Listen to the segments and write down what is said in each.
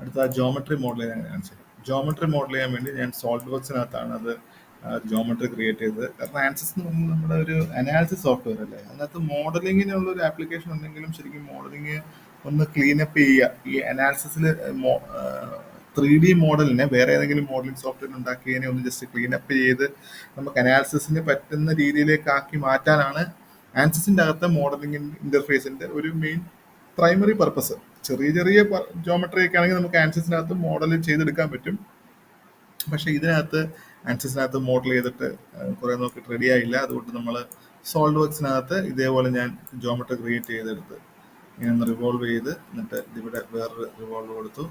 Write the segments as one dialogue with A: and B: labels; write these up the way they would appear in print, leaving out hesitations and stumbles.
A: അടുത്ത geometry model ചെയ്യാൻ കാണിച്ചത്. ജോമെട്രി മോഡൽ ചെയ്യാൻ വേണ്ടി ഞാൻ സോൾഡ് വർക്സിനകത്താണ് അത് ജോമെട്രി ക്രിയേറ്റ് ചെയ്തത്. കാരണം ആൻസിസ് എന്ന് പറയുന്നത് നമ്മുടെ ഒരു അനാലിസിസ് സോഫ്റ്റ്വെയർ അല്ലേ, അതിനകത്ത് മോഡലിങ്ങിനുള്ള ഒരു ആപ്ലിക്കേഷൻ ഉണ്ടെങ്കിലും ശരിക്കും മോഡലിങ് ഒന്ന് ക്ലീനപ്പ് ചെയ്യുക. ഈ അനാലിസിസിൽ 3D മോഡലിനെ വേറെ ഏതെങ്കിലും മോഡലിംഗ് സോഫ്റ്റ്വെയർ ഉണ്ടാക്കിയതിനെ ഒന്ന് ജസ്റ്റ് ക്ലീനപ്പ് ചെയ്ത് നമുക്ക് അനാലിസിസിന് പറ്റുന്ന രീതിയിലേക്ക് ആക്കി മാറ്റാനാണ് ആൻസിസിന്റെ അകത്തെ മോഡലിംഗ് ഇന്റർഫേസിന്റെ ഒരു മെയിൻ പ്രൈമറി പർപ്പസ്. ചെറിയ ചെറിയ ജോമെട്രി ഒക്കെ ആണെങ്കിൽ നമുക്ക് ആൻസിസിനകത്ത് മോഡൽ ചെയ്തെടുക്കാൻ പറ്റും. പക്ഷെ ഇതിനകത്ത് ആൻസിസിനകത്ത് മോഡൽ ചെയ്തിട്ട് കുറെ നോക്കിയിട്ട് റെഡി ആയില്ല. അതുകൊണ്ട് നമ്മൾ സോൾഡ് വർക്സിനകത്ത് ഇതേപോലെ ഞാൻ ജോമെട്രി ക്രിയേറ്റ് ചെയ്തെടുത്ത് ഇങ്ങനെ ഒന്ന് റിവോൾവ് ചെയ്ത്, എന്നിട്ട് ഇവിടെ വേറൊരു റിവോൾവ് കൊടുത്തു.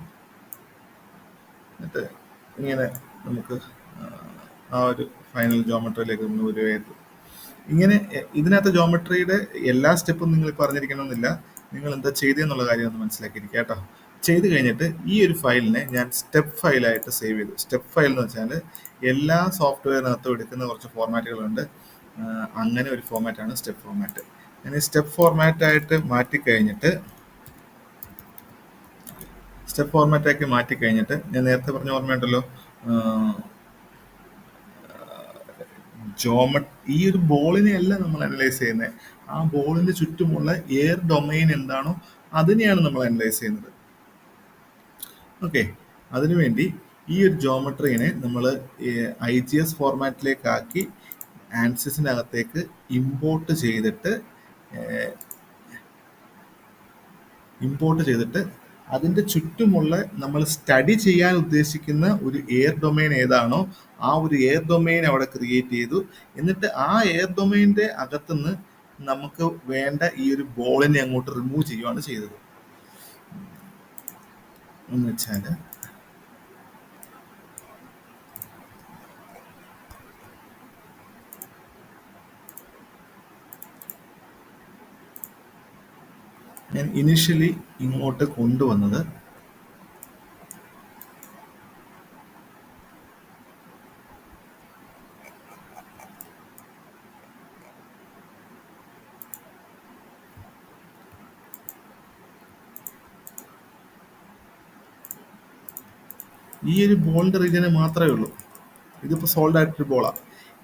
A: എന്നിട്ട് ഇങ്ങനെ നമുക്ക് ആ ഒരു ഫൈനൽ ജോമെട്രിയിലേക്ക് നമ്മൾ വരുമായിരുന്നു. ഇങ്ങനെ ഇതിനകത്ത് ജോമെട്രിയുടെ എല്ലാ സ്റ്റെപ്പും നിങ്ങൾ പറഞ്ഞിരിക്കണമെന്നില്ല. നിങ്ങൾ എന്താ ചെയ്തെന്നുള്ള കാര്യം ഒന്ന് മനസ്സിലാക്കിയിരിക്കുക കേട്ടോ. ചെയ്ത് കഴിഞ്ഞിട്ട് ഈ ഒരു ഫയലിനെ ഞാൻ സ്റ്റെപ്പ് ഫയലായിട്ട് സേവ് ചെയ്തു. സ്റ്റെപ്പ് ഫയൽ എന്ന് വെച്ചാൽ എല്ലാ സോഫ്റ്റ്വെയറിനകത്തും എടുക്കുന്ന കുറച്ച് ഫോർമാറ്റുകളുണ്ട്. അങ്ങനെ ഒരു ഫോർമാറ്റാണ് സ്റ്റെപ്പ് ഫോർമാറ്റ്. ഞാൻ ഈ സ്റ്റെപ്പ് ഫോർമാറ്റായിട്ട് മാറ്റിക്കഴിഞ്ഞിട്ട് ഞാൻ നേരത്തെ പറഞ്ഞ ഓർമ്മയുണ്ടല്ലോ, ഈ ഒരു ബോളിനെ അല്ല നമ്മൾ അനലൈസ് ചെയ്യുന്നത്, ആ ബോളിന്റെ ചുറ്റുമുള്ള എയർ ഡൊമൈൻ എന്താണോ അതിനെയാണ് നമ്മൾ അനലൈസ് ചെയ്യുന്നത്. ഓക്കെ, അതിനുവേണ്ടി ഈ ഒരു ജോമെട്രീനെ നമ്മൾ IGS ഫോർമാറ്റിലേക്ക് ആക്കി ആൻസിസിനകത്തേക്ക് ഇമ്പോർട്ട് ചെയ്തിട്ട് അതിന്റെ ചുറ്റുമുള്ള നമ്മൾ സ്റ്റഡി ചെയ്യാൻ ഉദ്ദേശിക്കുന്ന ഒരു എയർ ഡൊമൈൻ ഏതാണോ ആ ഒരു എയർ ഡൊമൈൻ അവിടെ ക്രിയേറ്റ് ചെയ്തു. എന്നിട്ട് ആ എയർ ഡൊമൈൻ്റെ അകത്തുനിന്ന് നമുക്ക് വേണ്ട ഈ ഒരു ബോളിനെ അങ്ങോട്ട് റിമൂവ് ചെയ്യുകയാണ് ചെയ്തത്. എന്ന് വെച്ചാൽ ഞാൻ ഇനിഷ്യലി ഇങ്ങോട്ട് കൊണ്ടുവന്നത് ഈ ഒരു ബോളിന്റെ റീജിയനെ മാത്രമേ ഉള്ളൂ. ഇതിപ്പോൾ സോൾഡ് ആയിട്ടൊരു ബോളാണ്.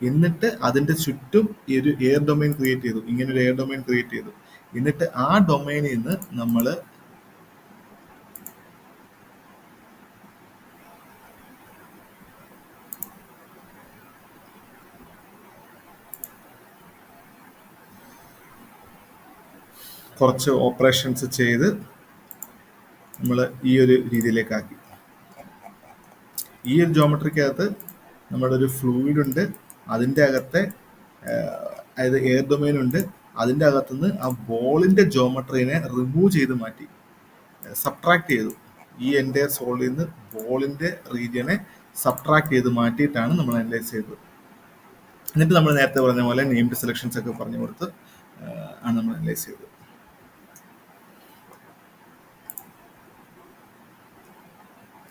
A: എന്നിട്ട് അതിന്റെ ചുറ്റും ഈ ഒരു എയർ ഡൊമൈൻ ക്രിയേറ്റ് ചെയ്തു. ഇങ്ങനെ ഒരു എയർ ഡൊമൈൻ ക്രിയേറ്റ് ചെയ്തു. എന്നിട്ട് ആ ഡൊമൈനിൽ നിന്ന് നമ്മൾ കുറച്ച് ഓപ്പറേഷൻസ് ചെയ്ത് നമ്മൾ ഈ ഒരു രീതിയിലേക്കാക്കി. ഈ ഒരു ജോമെട്രിക്കകത്ത് നമ്മുടെ ഒരു ഫ്ലൂയിഡ് ഉണ്ട്, അതിൻ്റെ അകത്തെ അതായത് എയർ ഡൊമൈൻ ഉണ്ട്. അതിൻ്റെ അകത്തുനിന്ന് ആ ബോളിന്റെ ജോമെട്രീനെ റിമൂവ് ചെയ്ത് മാറ്റി, സബ്ട്രാക്ട് ചെയ്തു. ഈ എൻ്റെ സോളിൽ നിന്ന് ബോളിന്റെ റീജിയനെ സബ്ട്രാക്ട് ചെയ്ത് മാറ്റിയിട്ടാണ് നമ്മൾ അനലൈസ് ചെയ്തത്. എന്നിട്ട് നമ്മൾ നേരത്തെ പറഞ്ഞ പോലെ നെയിംഡ് സെലക്ഷൻസ് ഒക്കെ പറഞ്ഞു കൊടുത്ത് ആണ് നമ്മൾ അനലൈസ് ചെയ്തത്.